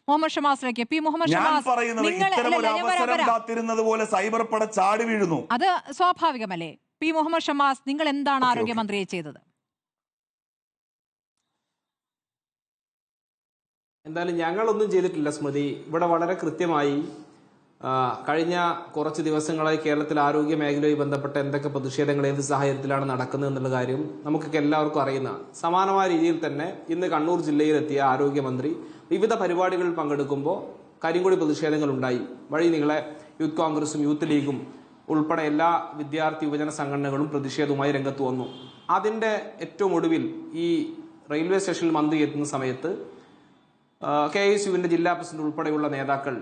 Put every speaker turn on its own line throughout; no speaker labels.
Muhammad ഷമാസിലേക്ക്. P Muhammad Shamas,
കാത്തിരുന്നത് പോലെ cyber പട ചാടി വീഴുന്നു.
അത് സ്വാഭാവികമല്ലേ? പി മുഹമ്മദ് ഷമാസ്, നിങ്ങൾ എന്താണ് ആരോഗ്യമന്ത്രിയെ ചെയ്തത്?
എന്തായാലും ഞങ്ങളൊന്നും ചെയ്തിട്ടില്ല സ്മൃതി. ഇവിടെ വളരെ കൃത്യമായി കഴിഞ്ഞ കുറച്ച് ദിവസങ്ങളായി കേരളത്തിൽ ആരോഗ്യ മേഖലയുമായി ബന്ധപ്പെട്ട എന്തൊക്കെ പ്രതിഷേധങ്ങൾ ഏത് സാഹചര്യത്തിലാണ് നടക്കുന്നത് എന്നുള്ള കാര്യം നമുക്കൊക്കെ എല്ലാവർക്കും അറിയുന്ന. സമാനമായ രീതിയിൽ തന്നെ ഇന്ന് കണ്ണൂർ ജില്ലയിലെത്തിയ ആരോഗ്യമന്ത്രി വിവിധ പരിപാടികളിൽ പങ്കെടുക്കുമ്പോൾ കരിങ്കൊടി പ്രതിഷേധങ്ങൾ ഉണ്ടായി. വഴി നീളെ യൂത്ത് കോൺഗ്രസും യൂത്ത് ലീഗും ഉൾപ്പെടെ എല്ലാ വിദ്യാർത്ഥി യുവജന സംഘടനകളും പ്രതിഷേധവുമായി രംഗത്ത് വന്നു. അതിന്റെ ഏറ്റവും ഒടുവിൽ ഈ റെയിൽവേ സ്റ്റേഷനിൽ മന്ത്രി എത്തുന്ന സമയത്ത് KSUവിന്റെ ജില്ലാ പ്രസിഡന്റ് ഉൾപ്പെടെയുള്ള നേതാക്കൾ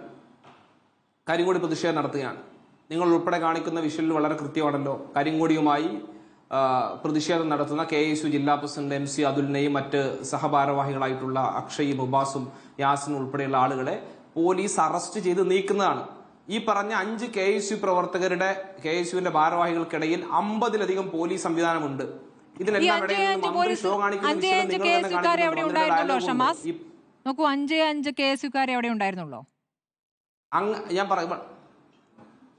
കരിങ്കൊടി പ്രതിഷേധം നടത്തുകയാണ്. നിങ്ങൾ ഉൾപ്പെടെ കാണിക്കുന്ന വിഷ്വലിൽ വളരെ കൃത്യമാണല്ലോ. കരിങ്കൊടിയുമായി പ്രതിഷേധം നടത്തുന്ന KSU ജില്ലാ പ്രസിഡന്റ് MC അതുലിനെയും മറ്റ് സഹഭാരവാഹികളായിട്ടുള്ള അക്ഷയും മുബാസും യാസിനും ഉൾപ്പെടെയുള്ള ആളുകളെ പോലീസ് അറസ്റ്റ് ചെയ്ത് നീക്കുന്നതാണ്. ഈ പറഞ്ഞ 5 KSU പ്രവർത്തകരുടെ KSUവിന്റെ ഭാരവാഹികൾക്കിടയിൽ 50-ലധികം പോലീസ് സംവിധാനമുണ്ട്. ഇതിനെല്ലാം മന്ത്രി ഷോ കാണിക്കുന്ന
നോക്കൂ, 5 KSUക്കാരെ അവിടെ ഉണ്ടായിരുന്നുള്ളൂ.
ഞാൻ പറയും,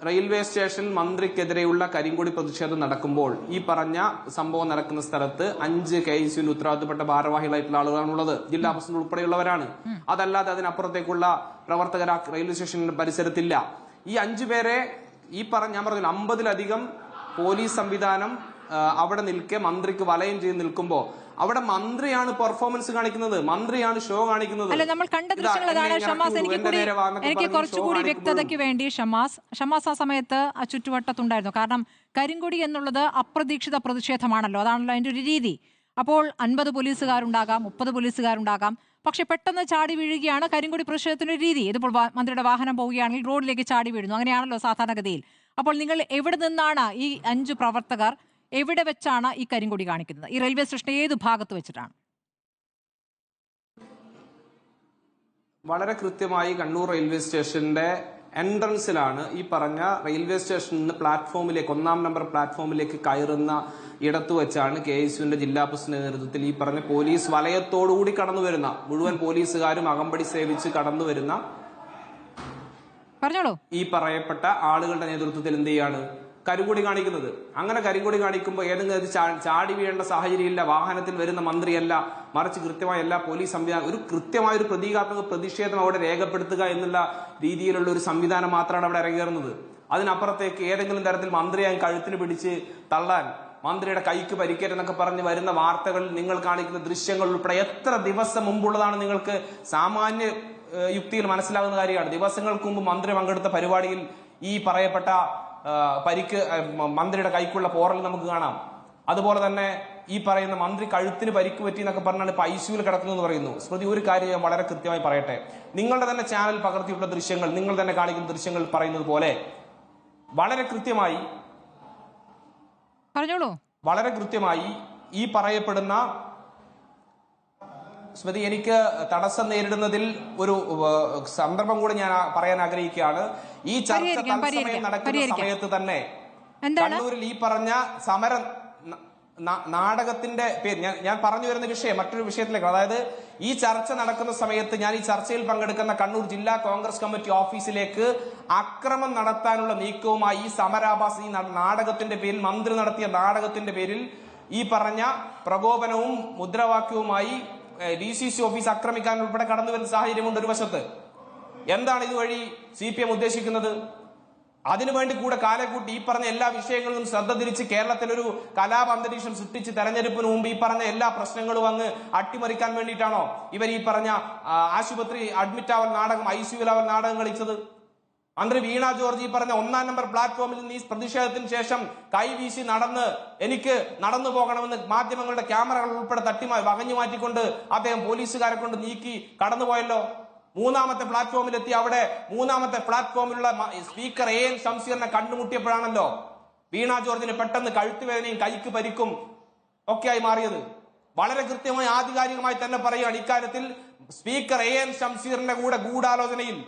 റെയിൽവേ സ്റ്റേഷനിൽ മന്ത്രിക്കെതിരെയുള്ള കരിങ്കൊടി പ്രതിഷേധം നടക്കുമ്പോൾ ഈ പറഞ്ഞ സംഭവം നടക്കുന്ന സ്ഥലത്ത് 5 KSUവിന് ഉത്തരവാദിത്തപ്പെട്ട ഭാരവാഹികളായിട്ടുള്ള ആളുകളാണുള്ളത്. ജില്ലാ പ്രസിഡന്റ് ഉൾപ്പെടെയുള്ളവരാണ്. അതല്ലാതെ അതിനപ്പുറത്തേക്കുള്ള പ്രവർത്തകർ റെയിൽവേ സ്റ്റേഷനിന്റെ പരിസരത്തില്ല. ഈ 5 പേരെ ഞാൻ പറഞ്ഞു 50-ലധികം പോലീസ് സംവിധാനം അവിടെ നിൽക്കെ മന്ത്രിക്ക് വലയം ചെയ്ത് നിൽക്കുമ്പോ അവിടെ മന്ത്രിയാണ് പെർഫോമൻസ് കാണിക്കുന്നത്, മന്ത്രിയാണ് ഷോ കാണിക്കുന്നത്.
അല്ല, നമ്മൾ കണ്ട ദൃശ്യങ്ങൾ അതാണ്. ഷമാസ്, എനിക്ക് കുറച്ചുകൂടി വ്യക്തതയ്ക്ക് വേണ്ടി ഷമാസ് ആ സമയത്ത് ആ ചുറ്റുവട്ടത്തുണ്ടായിരുന്നു. കാരണം കരിങ്കൊടി എന്നുള്ളത് അപ്രതീക്ഷിത പ്രതിഷേധമാണല്ലോ, അതാണല്ലോ അതിന്റെ ഒരു രീതി. അപ്പോൾ 50 പോലീസുകാരുണ്ടാകാം, 30 പോലീസുകാരുണ്ടാകാം. പക്ഷെ പെട്ടെന്ന് ചാടി വീഴുകയാണ് കരിങ്കൊടി പ്രതിഷേധത്തിന്റെ രീതി. ഇതിപ്പോൾ മന്ത്രിയുടെ വാഹനം പോവുകയാണെങ്കിൽ റോഡിലേക്ക് ചാടി വീഴുന്നു, അങ്ങനെയാണല്ലോ സാധാരണഗതിയിൽ. അപ്പോൾ നിങ്ങൾ എവിടെ നിന്നാണ് ഈ 5 പ്രവർത്തകർ എവിടെ വെച്ചാണ് ഈ കരിങ്കൊടി കാണിക്കുന്നത്? ഈ റെയിൽവേ സ്റ്റേഷൻ ഏത് ഭാഗത്ത് വെച്ചിട്ടാണ്?
വളരെ കൃത്യമായി കണ്ണൂർ റെയിൽവേ സ്റ്റേഷന്റെ എൻട്രൻസിലാണ് ഈ പറഞ്ഞ റെയിൽവേ സ്റ്റേഷനിൽ നിന്ന് പ്ലാറ്റ്ഫോമിലേക്ക് 1-ാം നമ്പർ പ്ലാറ്റ്ഫോമിലേക്ക് കയറുന്ന ഇടത്ത് വെച്ചാണ് KSUവിന്റെ ജില്ലാ പ്രസിഡന്റ് നേതൃത്വത്തിൽ ഈ പറഞ്ഞ പോലീസ് വലയത്തോടുകൂടി കടന്നു വരുന്ന മുഴുവൻ പോലീസുകാരും അകമ്പടി സേവിച്ച് കടന്നു വരുന്ന ഈ പറയപ്പെട്ട ആളുകളുടെ നേതൃത്വത്തിൽ എന്ത് ചെയ്യാണ് കരിങ്കൊടി കാണിക്കുന്നത്. അങ്ങനെ കരിങ്കൊടി കാണിക്കുമ്പോൾ ഏതെങ്കിലും ചാടി വീഴേണ്ട സാഹചര്യമില്ല. വാഹനത്തിൽ വരുന്ന മന്ത്രിയല്ല, മറിച്ച് കൃത്യമായ എല്ലാ പോലീസ് സംവിധാനം, ഒരു കൃത്യമായ ഒരു പ്രതീകാത്മക പ്രതിഷേധം അവിടെ രേഖപ്പെടുത്തുക എന്നുള്ള രീതിയിലുള്ള ഒരു സംവിധാനം മാത്രമാണ് അവിടെ ഇറങ്ങിയിരുന്നത്. അതിനപ്പുറത്തേക്ക് ഏതെങ്കിലും തരത്തിൽ മന്ത്രിയെ കഴുത്തിന് പിടിച്ച് തള്ളാൻ, മന്ത്രിയുടെ കൈക്ക് പരിക്കേറ്റെന്നൊക്കെ പറഞ്ഞ് വരുന്ന വാർത്തകളിൽ നിങ്ങൾ കാണിക്കുന്ന ദൃശ്യങ്ങൾ ഉൾപ്പെടെ എത്ര ദിവസം മുമ്പുള്ളതാണ് നിങ്ങൾക്ക് സാമാന്യ യുക്തിയിൽ മനസ്സിലാകുന്ന കാര്യമാണ്. ദിവസങ്ങൾക്ക് മുമ്പ് മന്ത്രി പങ്കെടുത്ത പരിപാടിയിൽ ഈ പറയപ്പെട്ട പരിക്ക്, മന്ത്രിയുടെ കൈക്കുള്ള പോറൽ നമുക്ക് കാണാം. അതുപോലെ തന്നെ ഈ പറയുന്ന മന്ത്രി കഴുത്തിന് പരിക്ക് പറ്റി എന്നൊക്കെ പറഞ്ഞാണ് ഇപ്പൊ ICUവിൽ കിടക്കുന്നു എന്ന് പറയുന്നു. സ്മൃതി, ഒരു കാര്യം ഞാൻ വളരെ കൃത്യമായി പറയട്ടെ. നിങ്ങളുടെ തന്നെ ചാനൽ പകർത്തിയുള്ള ദൃശ്യങ്ങൾ, നിങ്ങൾ തന്നെ കാണിക്കുന്ന ദൃശ്യങ്ങൾ പറയുന്നത് പോലെ വളരെ കൃത്യമായി ഈ പറയപ്പെടുന്ന സ്മൃതി, എനിക്ക് തടസ്സം നേരിടുന്നതിൽ ഒരു സന്ദർഭം കൂടി ഞാൻ പറയാൻ ആഗ്രഹിക്കുകയാണ്. ഈ ചർച്ച തത്സമയം നടക്കുന്ന സമയത്ത് തന്നെ കണ്ണൂരിൽ ഈ പറഞ്ഞ സമരം നാടകത്തിന്റെ പേര് ഞാൻ പറഞ്ഞു വരുന്ന വിഷയം മറ്റൊരു വിഷയത്തിലേക്ക്, അതായത് ഈ ചർച്ച നടക്കുന്ന സമയത്ത് ഞാൻ ഈ ചർച്ചയിൽ പങ്കെടുക്കുന്ന കണ്ണൂർ ജില്ലാ കോൺഗ്രസ് കമ്മിറ്റി ഓഫീസിലേക്ക് അക്രമം നടത്താനുള്ള നീക്കവുമായി ഈ സമരാഭാസ്, ഈ നാടകത്തിന്റെ പേരിൽ, മന്ത്രി നടത്തിയ നാടകത്തിന്റെ പേരിൽ ഈ പറഞ്ഞ പ്രകോപനവും മുദ്രാവാക്യവുമായി DCC ഓഫീസ് ആക്രമിക്കാൻ ഉൾപ്പെടെ കടന്നു വരുന്ന സാഹചര്യമുണ്ട്. ഒരു വശത്ത് എന്താണ് ഇതുവഴി CPM ഉദ്ദേശിക്കുന്നത്? അതിനുവേണ്ടി കൂടെ കാലക്കൂട്ടി ഈ പറഞ്ഞ എല്ലാ വിഷയങ്ങളിലും ശ്രദ്ധ തിരിച്ച് കേരളത്തിലൊരു കലാപ അന്തരീക്ഷം സൃഷ്ടിച്ച് തെരഞ്ഞെടുപ്പിന് മുമ്പ് ഈ പറഞ്ഞ എല്ലാ പ്രശ്നങ്ങളും അങ്ങ് അട്ടിമറിക്കാൻ വേണ്ടിയിട്ടാണോ ഇവർ ഈ പറഞ്ഞ ആശുപത്രി അഡ്മിറ്റ് ആവൽ നാടകം, ICUവിലാവൽ നാടകം കളിച്ചത്? മന്ത്രി വീണ ജോർജ് ഈ പറഞ്ഞ 1-ാം നമ്പർ പ്ലാറ്റ്ഫോമിൽ നിന്ന് ഈ പ്രതിഷേധത്തിന് ശേഷം കൈവീശി എനിക്ക് നടന്നു പോകണമെന്ന് മാധ്യമങ്ങളുടെ ക്യാമറകൾ ഉൾപ്പെടെ വകഞ്ഞു മാറ്റിക്കൊണ്ട് അദ്ദേഹം പോലീസുകാരെ കൊണ്ട് നീക്കി കടന്നുപോയല്ലോ. 3-ാമത്തെ പ്ലാറ്റ്ഫോമിലെത്തി അവിടെ 3-ാമത്തെ പ്ലാറ്റ്ഫോമിലുള്ള സ്പീക്കർ AN ഷംസീറിനെ കണ്ടുമുട്ടിയപ്പോഴാണല്ലോ വീണ ജോർജിന് പെട്ടെന്ന് കഴുത്തുവേദനയും കൈക്ക് പരിക്കും ഒക്കെയായി മാറിയത്. വളരെ കൃത്യമായി ആധികാരികമായി തന്നെ പറയുകയാണ്, ഇക്കാര്യത്തിൽ സ്പീക്കർ AN ഷംസീറിന്റെ കൂടെ ഗൂഢാലോചനയിൽ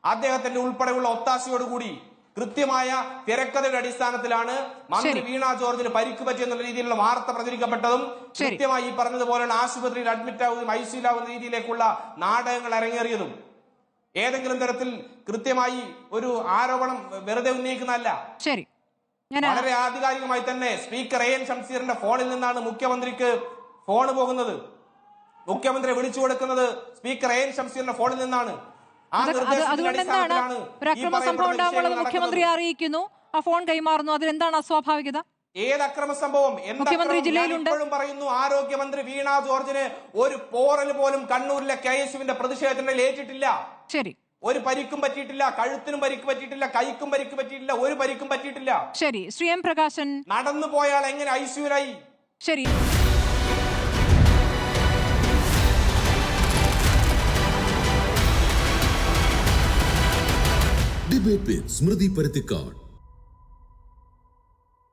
അദ്ദേഹത്തിന്റെ ഉൾപ്പെടെയുള്ള ഒത്താശയോടുകൂടി കൃത്യമായ തിരക്കഥയുടെ അടിസ്ഥാനത്തിലാണ് മന്ത്രി വീണ ജോർജിന് പരിക്ക് പറ്റിയെന്നുള്ള രീതിയിലുള്ള വാർത്ത പ്രചരിക്കപ്പെട്ടതും കൃത്യമായി ഈ പറഞ്ഞതുപോലെയുള്ള ആശുപത്രിയിൽ അഡ്മിറ്റ് ആവുകയും ICUലാവുന്ന രീതിയിലേക്കുള്ള നാടകങ്ങൾ അരങ്ങേറിയതും ഏതെങ്കിലും തരത്തിൽ കൃത്യമായി ഒരു ആരോപണം വെറുതെ ഉന്നയിക്കുന്നതല്ല.
ശരി,
വളരെ ആധികാരികമായി തന്നെ സ്പീക്കർ എൻ ഷംസീറിന്റെ ഫോണിൽ നിന്നാണ് മുഖ്യമന്ത്രിക്ക് ഫോൺ പോകുന്നത്. മുഖ്യമന്ത്രി വിളിച്ചു കൊടുക്കുന്നത് സ്പീക്കർ എൻ ഷംസീറിന്റെ ഫോണിൽ നിന്നാണ്.
അതുകൊണ്ട് എന്താണ് ഒരു അക്രമ സംഭവം ഉണ്ടാകുമ്പോൾ മുഖ്യമന്ത്രി അറിയിക്കുന്നു, ആ ഫോൺ കൈമാറുന്നു, അതിലെന്താണ് അസ്വാഭാവികത?
ഏത് അക്രമ സംഭവം?
മുഖ്യമന്ത്രി ജില്ലയിലുണ്ട്.
ഇപ്പോഴും പറയുന്നു ആരോഗ്യമന്ത്രി വീണ ജോർജിന് ഒരു പോറൽ പോലും കണ്ണൂരിലെ KSUവിന്റെ പ്രതിഷേധത്തിൽ ഏറ്റിട്ടില്ല.
ശരി,
ഒരു പരിക്കും പറ്റിയിട്ടില്ല, കഴുത്തിനും പരിക്ക് പറ്റിയിട്ടില്ല, കൈക്കും പരിക്ക് പറ്റിയിട്ടില്ല, ഒരു പരിക്കും പറ്റിയിട്ടില്ല.
ശരി, ശ്രീ എം പ്രകാശൻ,
നടന്നു പോയാൽ എങ്ങനെ ICUവിലായി?
ശരി.
ഡിബേറ്റ് വിത്ത് സ്മൃതി പരുത്തിക്കാട്.